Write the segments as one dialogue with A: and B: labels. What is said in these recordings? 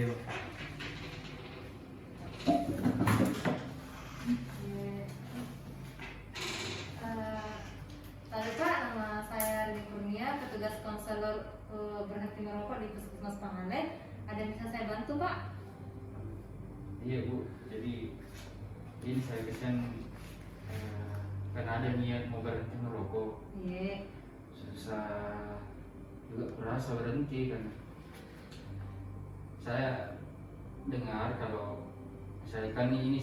A: Iya.
B: Lalu Pak, nama saya Rini Kurnia, petugas konselor berhenti merokok di Puskesmas Pangale. Ada yang bisa saya bantu Pak?
A: Iya Bu, jadi ini saya kesian karena ada niat mau berhenti merokok.
B: Iya.
A: Susah juga berasa berhenti kan. Saya dengar kalau saya kan ini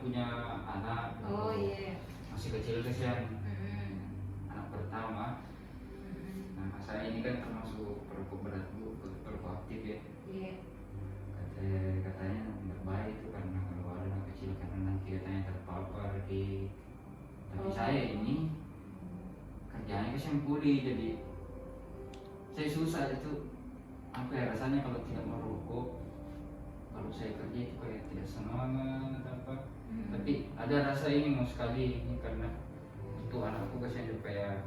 A: punya anak.
B: Oh iya.
A: Masih kecil kesian.
B: Mm-mm.
A: Anak pertama.
B: Mm-mm.
A: Nah, saya ini kan termasuk perokok berat Bu, perokok aktif ya.
B: Iya.
A: Katanya nggak baik itu karena kalau ada anak kecil karena nanti katanya terpapar di. Tapi saya ini kerjanya kesian kuli, jadi saya susah itu apa ya rasanya kalau tidak merokok. Kalau saya kerja itu kayak tidak semangat apa. Tapi ada rasa ini mau sekali ini karena untuk anakku kasihan supaya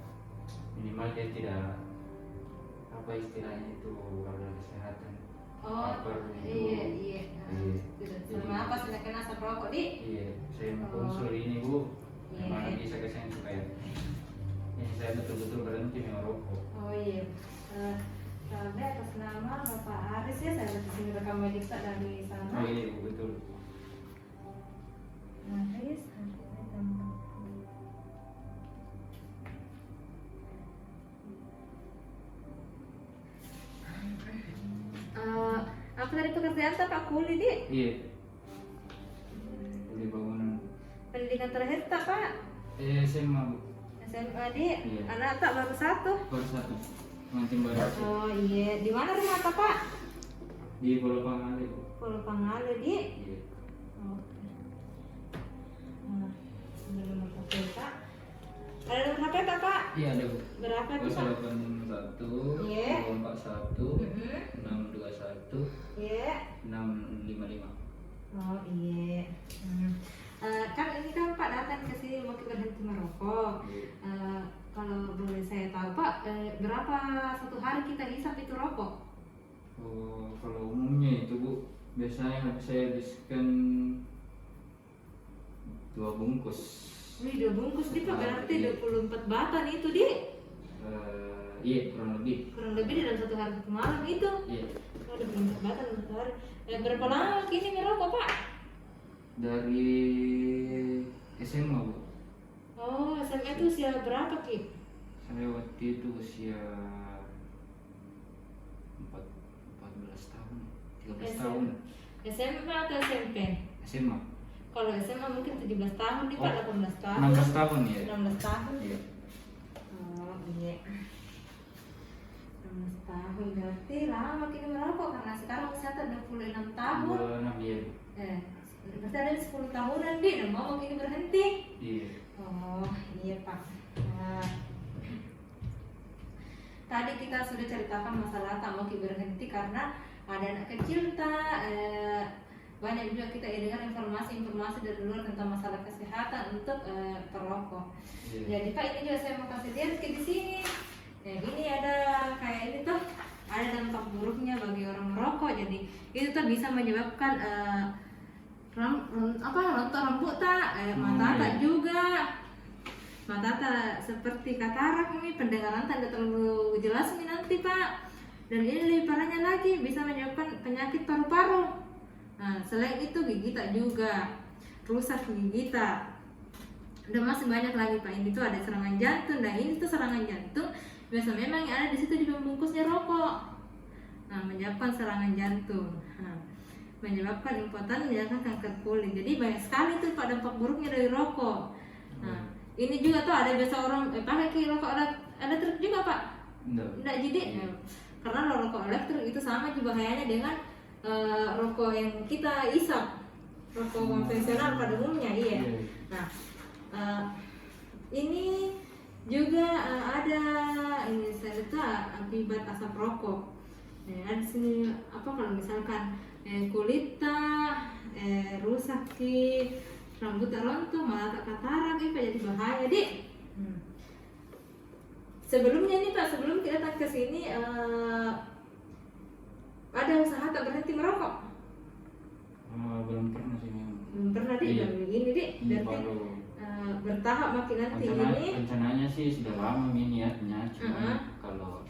A: minimal dia tidak apa istilahnya itu kalau kesehatan.
B: Oh iya iya. Sama apa sudah kena asap rokok di?
A: Iya, saya mau konsul ini Bu.
B: Iya.
A: Gimana bisa kasihan supaya ini saya betul-betul berhenti merokok.
B: Oh iya. Kami atas nama Bapak Aris ya, saya di sini rekam medik dari sana.
A: Oh iya Bu, betul.
B: Aris, apa tadi pekerjaan Pak kuli di?
A: Iya. Kuli bangunan.
B: Pendidikan terakhir tak Pak?
A: SMA Bu.
B: SMA di?
A: Iya.
B: Anak tak baru satu?
A: Baru satu. Pengantin baru.
B: Oh iya, di mana rumah tak Pak?
A: Di Pulau Pangale Bu.
B: Pulau Pangale di?
A: Iya.
B: Oke. Nah, ada nomor HP Pak. Ada nomor HP tak Pak?
A: Iya ada Bu.
B: Berapa itu Pak?
A: 081
B: Iya.
A: 241
B: Mm-hmm.
A: 621
B: Iya.
A: 655.
B: Oh iya. Kan ini kan Pak datang ke sini mau berhenti merokok. Kalau boleh saya tahu Pak, berapa satu hari kita hisap itu rokok?
A: Oh, kalau umumnya itu Bu, biasanya saya habiskan 2 bungkus.
B: Wih, 2 bungkus di Pak, berarti
A: Iya.
B: 24 batang itu di?
A: Iya kurang lebih.
B: Kurang lebih dalam satu hari satu malam itu.
A: Iya.
B: Oh, 24 batang dalam satu hari. Berapa lama kini merokok Pak?
A: Dari SMA Bu.
B: Oh, SMA itu usia berapa Ki?
A: Saya waktu itu usia 14 tahun, 13 tahun.
B: SMA atau SMP?
A: SMA.
B: Kalau SMA mungkin 17 tahun di Pak, 18 tahun.
A: 16 tahun ya.
B: 16 tahun.
A: Iya.
B: Oh iya. 16 tahun berarti lama kini merokok karena sekarang usia 26 tahun.
A: 26 iya.
B: Berarti ada 10 tahunan di, dan mau kini berhenti.
A: Iya.
B: Oh iya Pak. Tadi kita sudah ceritakan masalah tak mau berhenti karena ada anak kecil tak. Banyak juga kita dengar informasi-informasi dari luar tentang masalah kesehatan untuk perokok.
A: Iya.
B: Jadi Pak, ini juga saya mau kasih lihat ke di sini. Nah, ini ada kayak ini tuh, ada dampak buruknya bagi orang merokok. Jadi itu tuh bisa menyebabkan rontok rambut tak, mata tak juga. Mata tak seperti katarak ini, pendengaran tak terlalu jelas nih nanti Pak. Dan ini lebih parahnya lagi bisa menyebabkan penyakit paru-paru. Nah, selain itu gigi tak juga rusak gigi tak. Dan masih banyak lagi Pak. Ini tuh ada serangan jantung. Nah ini tuh serangan jantung biasa memang yang ada di situ di pembungkusnya rokok. Nah menyebabkan serangan jantung. Nah, menyebabkan impoten, menyebabkan kanker kulit. Jadi banyak sekali tuh Pak dampak buruknya dari rokok. Nah ini juga tuh ada biasa orang pakai rokok elektrik juga Pak. Enggak jadi. Karena rokok elektrik itu sama juga bahayanya dengan rokok yang kita isap, rokok konvensional pada umumnya, iya. Nah, ini juga ada ini saya lihat akibat asap rokok. Ada di sini apa kalau misalkan kulitnya rusak ki, rambut tak rontok, malah tak katarak, jadi bahaya dik. Sebelumnya nih Pak, sebelum kita datang ke sini ada usaha tak berhenti merokok?
A: sih memang.
B: Belum pernah Dik,
A: Iya.
B: baru ini Dik.
A: Ini
B: Berarti
A: baru
B: bertahap makin nanti ini.
A: rencananya sih sudah lama ini niatnya, cuma
B: Heeh.
A: kalau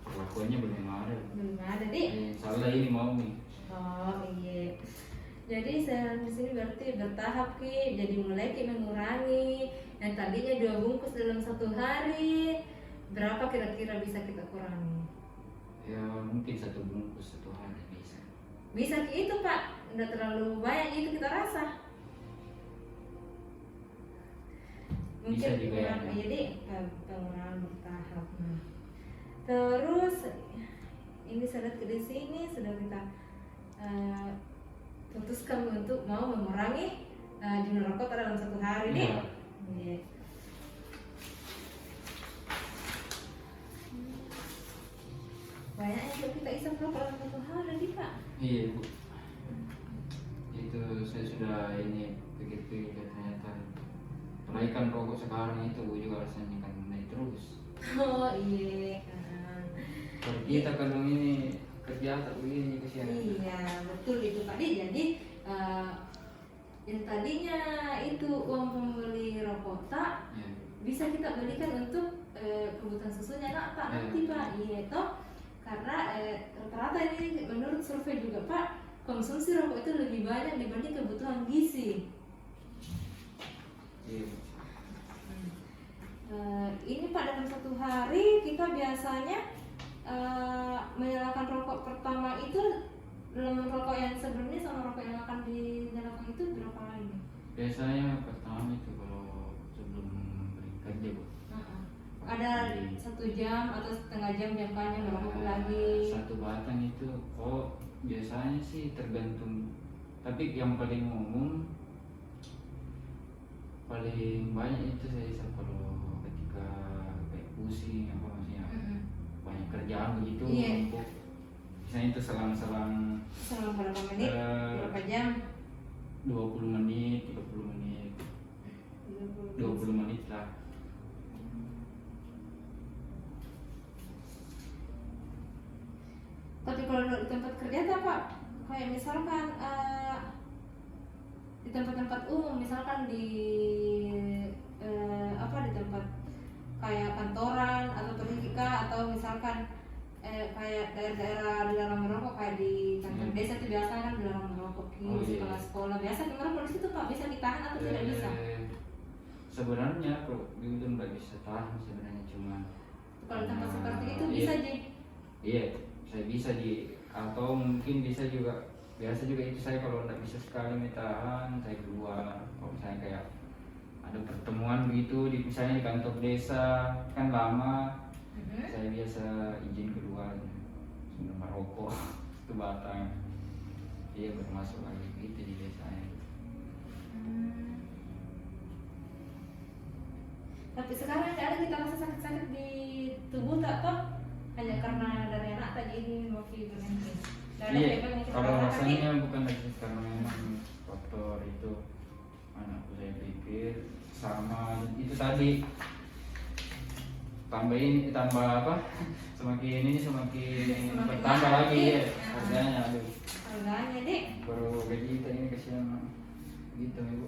A: perlakuannya belum ada.
B: Belum ada Dik.
A: Salah ini mau nih.
B: Oh iya. Jadi saya di sini berarti bertahap Ki. Jadi mulai Ki mengurangi. Yang tadinya 2 bungkus dalam 1 hari, berapa kira-kira bisa kita kurangi?
A: Ya mungkin 1 bungkus 1 hari bisa.
B: Bisa Ki itu Pak. Udah terlalu banyak itu kita rasa.
A: Bisa juga ya.
B: Jadi pengurangan bertahap. Nah. Terus ini saya lihat di sini sudah kita putuskan untuk mau mengurangi jumlah rokok dalam 1 hari nih.
A: Iya.
B: Iya. Banyaknya kalau kita isap rokok dalam 1 hari nih Pak.
A: Iya Bu. Itu saya sudah ini pikir-pikir ternyata kenaikan rokok sekarang itu Bu juga rasanya kan naik terus.
B: Oh iya kan.
A: Kalau kita kalau ini kerja tak begini kesian.
B: Iya betul itu tadi. Jadi yang tadinya itu uang pembeli rokok tak
A: Ya.
B: bisa kita belikan untuk kebutuhan susunya nak tak nanti Pak. Iya toh karena rata-rata ini menurut survei juga Pak, konsumsi rokok itu lebih banyak dibanding kebutuhan gizi.
A: Iya.
B: Ini Pak dalam 1 hari kita biasanya menyalakan rokok pertama itu dalam rokok yang sebelumnya sama rokok yang akan dinyalakan itu berapa kali?
A: Biasanya pertama itu kalau sebelum kerja Bu.
B: Ada 1 jam atau setengah jam jangkanya merokok lagi.
A: 1 batang itu biasanya sih tergantung, tapi yang paling umum paling banyak itu saya isap kalau ketika kayak pusing apa maksudnya banyak kerjaan begitu.
B: Iya.
A: Misalnya itu selang-selang
B: Selama berapa menit? Berapa jam?
A: 20 menit, 30 menit, 20 menit lah.
B: Tapi kalau di tempat kerja tuh Pak, kayak misalkan di tempat-tempat umum, misalkan di di tempat kayak kantoran atau pendidikan atau misalkan kayak daerah-daerah dilarang merokok kayak di kantor desa itu biasa kan dilarang merokok di sekolah-sekolah biasa merokok di situ Pak, bisa ditahan atau tidak bisa?
A: Sebenarnya kalau itu nggak bisa tahan sebenarnya, cuma
B: kalau tempat seperti itu bisa Ji?
A: Iya, saya bisa atau mungkin bisa juga, biasa juga itu saya kalau nggak bisa sekali tahan saya keluar. Kalau misalnya kayak ada pertemuan begitu misalnya di kantor desa kan lama, saya biasa izin keluar sambil merokok itu batang, iya baru masuk lagi gitu di desanya.
B: Tapi sekarang nggak ada kita rasa sakit-sakit di tubuh tak toh? Hanya karena dari anak tadi ini mau berhenti.
A: Iya, kalau rasanya bukan lagi karena memang faktor itu anakku, saya pikir sama itu tadi tambah apa semakin bertambah lagi ya harganya.
B: Harganya Dek
A: Baru gaji kita ini kasihan gitu Ibu.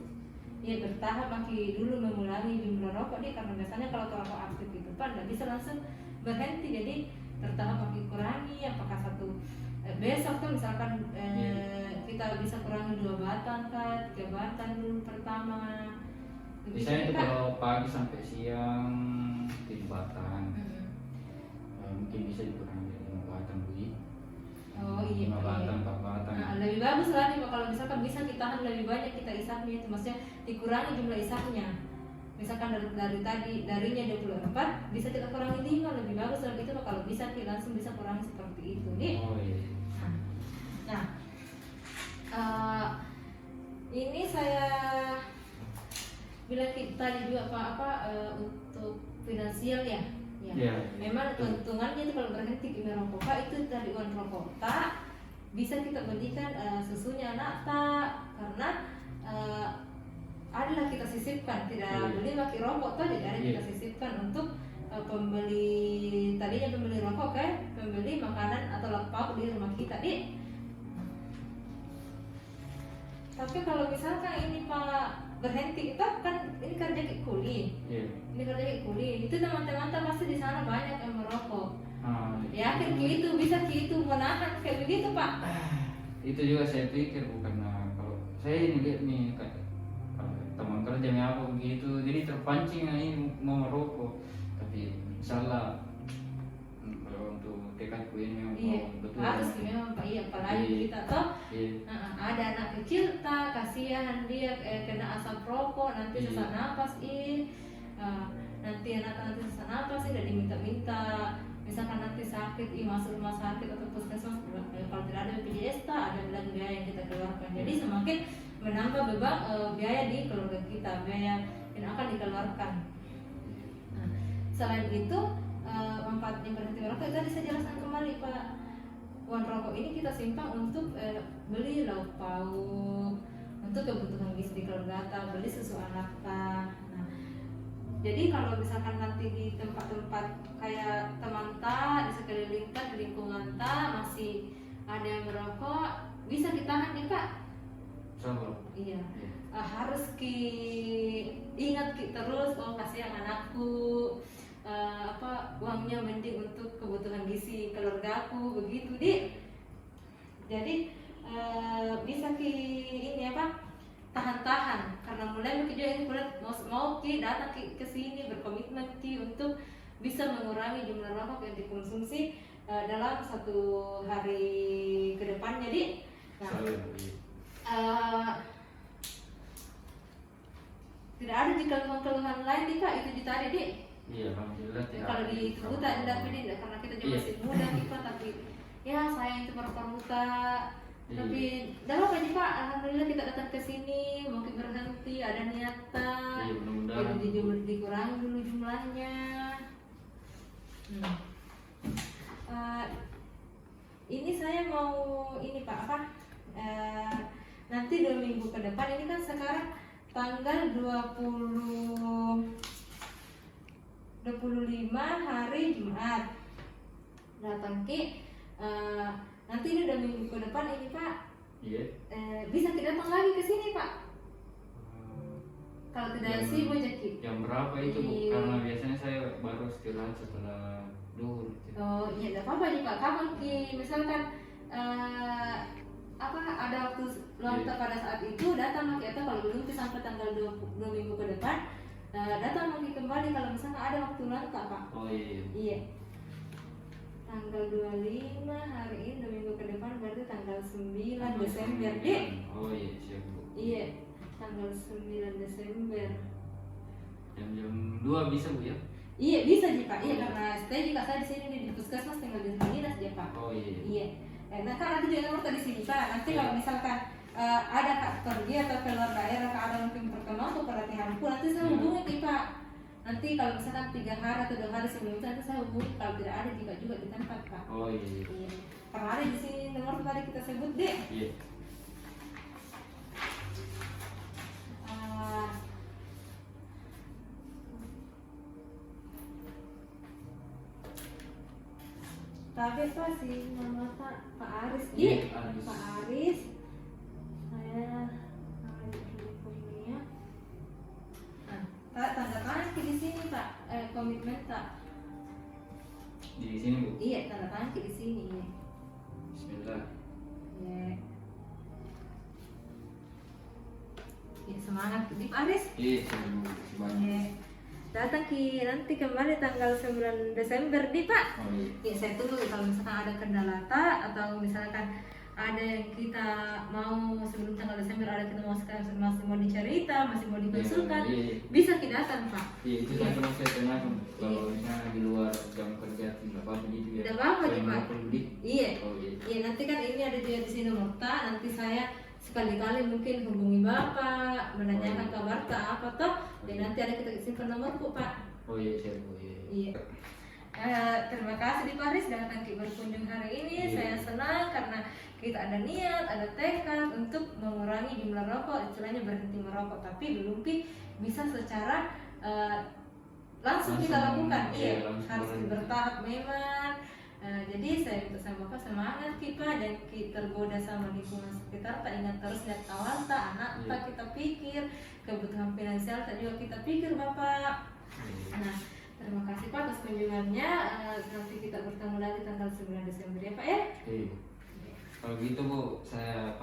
B: ya bertahap makin dulu mengurangi jumlah rokok Dek, karena biasanya kalau rokok aktif itu Pak nggak bisa langsung berhenti, jadi bertahap makin kurangi. Apakah besok tuh misalkan kita bisa kurangi 2 batang kan, 3 batang dulu pertama.
A: Misalnya itu kalau pagi sampai siang 7 batang, mungkin bisa dikurangi 5 batang begitu.
B: Oh iya,
A: 5 batang, 4 batang.
B: Nah, lebih bagus lagi Pak kalau misalkan bisa ditahan lebih banyak kita isapnya, itu maksudnya dikurangi jumlah isapnya. Misalkan darinya 24 bisa kita kurangi 5, lebih bagus lagi itu Pak kalau bisa kita langsung bisa kurangi seperti itu nih.
A: Oh iya.
B: Nah, ini saya bilang tadi juga Pak untuk finansial ya.
A: Ya.
B: Memang keuntungannya itu kalau berhenti di merokok Pak, itu dari uang rokok tak bisa kita belikan susunya anak tak, karena adalah kita sisipkan, tidak beli pakai rokok tuh, jadi ada kita sisipkan untuk tadinya pembeli rokok pembeli makanan atau lauk pauk di rumah kita Tapi kalau misalkan ini Pak berhenti, kita kan ini kerja kayak kuli,
A: Iya.
B: ini kerja kayak kuli, itu teman-teman pasti di sana banyak yang merokok.
A: Iya.
B: Yakin ki itu bisa ki itu menahan kayak begitu Pak?
A: Itu juga saya pikir, bukan kalau saya ini lihat nih kalau teman kerja apa begitu, jadi terpancing ini mau merokok. Tapi misalnya kalau untuk tekadku ini memang
B: Iya,
A: betul.
B: harus memang Pak, iya apalagi
A: Iya.
B: kita toh
A: Iya.
B: ada anak kecil tak kasihan dia kena asap rokok nanti
A: Iya.
B: sesak napas nanti anak sesak napas tidak diminta-minta, misalkan nanti sakit masuk rumah sakit atau puskesmas, kalau tidak ada BPJS tak ada lagi biaya yang kita keluarkan, jadi semakin menambah beban biaya di keluarga kita, biaya yang akan dikeluarkan. Nah, selain itu manfaatnya berhenti merokok tadi saya jelaskan kembali Pak. Uang rokok ini kita simpan untuk beli lauk pauk, untuk kebutuhan gizi di keluarga, beli susu anak. Nah, jadi kalau misalkan nanti di tempat-tempat kayak teman di sekeliling di lingkungan masih ada yang merokok, bisa ditahan nih Pak.
A: Sama.
B: Iya. Harus ingat terus, oh kasihan anakku, uangnya mending untuk kebutuhan gizi keluargaku begitu jadi bisa ini tahan karena mulai ini mau datang ke sini berkomitmen untuk bisa mengurangi jumlah rokok yang dikonsumsi dalam satu hari ke depannya tidak ada keluhan lain Pak, itu tadi
A: Iya, alhamdulillah.
B: kalau di tubuh tak ada tidak, karena kita juga masih muda Pak, tapi ya saya itu permuta. Tapi dah apa Pak, alhamdulillah kita datang ke sini mungkin berhenti, ada niatan.
A: Iya, mudah-mudahan
B: dikurangi dulu jumlahnya. Ini saya mau ini Pak nanti 2 minggu ke depan, ini kan sekarang tanggal 25 hari Jumat datang nanti ini 2 minggu ke depan ini Pak.
A: Iya.
B: Bisa kita datang lagi ke sini Pak kalau tidak sibuk Jaki.
A: Jam berapa itu Bu? Karena biasanya saya baru istirahat setelah duhur.
B: Oh iya, tidak apa-apa nih Pak, kapan misalkan ada waktu luang pada saat itu datang lagi, atau kalau belum sampai tanggal 2 minggu ke depan datang lagi kembali kalau misalnya ada waktu lantak Pak.
A: Oh iya.
B: Iya. Tanggal 25 hari ini 2 minggu ke depan berarti tanggal 9 Desember
A: Oh iya, siap Bu.
B: Iya, tanggal 9 Desember.
A: Jam 2 bisa Bu ya?
B: Iya bisa Pak. Iya karena stay juga saya di sini di puskesmas tinggal di dinas dia Pak.
A: Oh iya.
B: Iya. Nah kan nanti juga nomor di sini Pak. Nanti kalau misalkan ada Kak pergi atau keluar daerah, ada mungkin pertemuan atau pelatihanku, nanti saya hubungi Pak. Nanti kalau misalkan 3 hari atau 2 hari sebelum itu nanti saya hubungi, kalau tidak ada juga di tempat Pak.
A: Oh iya.
B: Iya. Karena ada di sini nomor tadi kita sebut
A: Iya.
B: Tapi Pak si nama Pak Aris
A: Iya, Aris.
B: Pak Aris saya punya tanda tangan di sini Pak, komitmen tak
A: Di sini Bu.
B: iya tanda tangan di sini iya.
A: Bismillah.
B: Ya. Ya semangat Pak Aris.
A: Iya, semangat.
B: Ya. Datang nanti kembali tanggal 9 Desember Pak.
A: Oh iya.
B: Ya saya tunggu kalau misalkan ada kendala atau misalkan ada yang kita mau sebelum tanggal Desember ada kita masih mau dicerita, masih mau dikonsulkan, bisa kita datang Pak.
A: Iya, itu saya pernah saya kenal kalau misalnya di luar jam kerja tidak apa-apa gitu ya.
B: Tidak apa-apa Pak. Iya.
A: Oh iya.
B: Iya nanti kan ini ada di sini Murta, nanti saya sekali-kali mungkin hubungi Bapak, menanyakan kabar apa toh, dan nanti ada kita simpan nomorku Pak.
A: Oh iya, siap Bu.
B: Iya. Terima kasih Pak Aris datang berkunjung hari ini. Saya senang karena kita ada niat, ada tekad untuk mengurangi jumlah rokok, istilahnya berhenti merokok, tapi belum bisa secara langsung kita lakukan. Iya, harus bertahap memang. Jadi saya minta sama Bapak semangat kita dan kita tergoda sama lingkungan sekitar, tak ingat terus lihat kawan tak anak tak kita pikir kebutuhan finansial tak juga kita pikir Bapak. Nah, terima kasih Pak atas kunjungannya. Nanti kita bertemu lagi tanggal 9 Desember ya Pak ya.
A: Kalau gitu Bu, saya